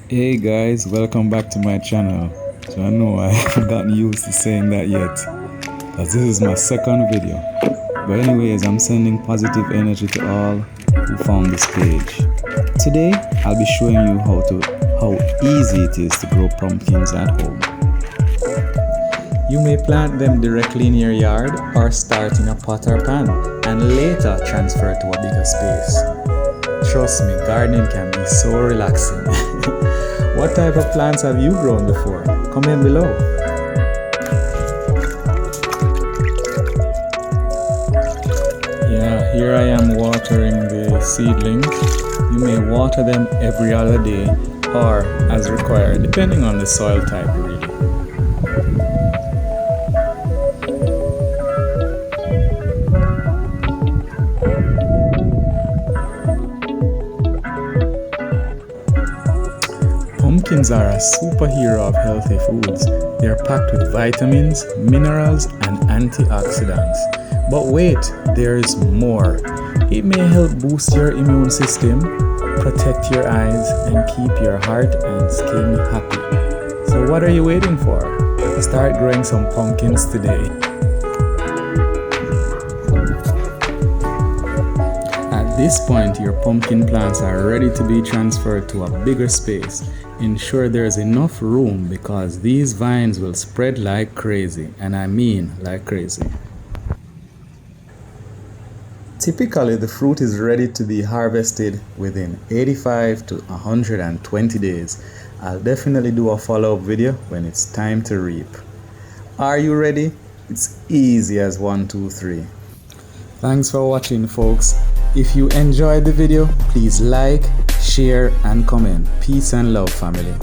Hey guys, welcome back to my channel. So I know I haven't gotten used to saying that yet, as this is my second video. But anyways, I'm sending positive energy to all who found this page. Today, I'll be showing you how easy it is to grow pumpkins at home. You may plant them directly in your yard or start in a pot or pan and later transfer to a bigger space. Trust me, gardening can be so relaxing. What type of plants have you grown before? Comment below. Yeah, here I am watering the seedlings. You may water them every other day or as required, depending on the soil type really. Pumpkins are a superhero of healthy foods. They are packed with vitamins, minerals, and antioxidants. But wait, there is more. It may help boost your immune system, protect your eyes, and keep your heart and skin happy. So what are you waiting for? Start growing some pumpkins today. At this point, your pumpkin plants are ready to be transferred to a bigger space. Ensure there's enough room because these vines will spread like crazy, and I mean like crazy. Typically, the fruit is ready to be harvested within 85 to 120 days. I'll definitely do a follow-up video when it's time to reap. Are you ready? It's easy as 1, 2, 3. Thanks for watching, folks. If you enjoyed the video, please like, share, and comment. Peace and love, family.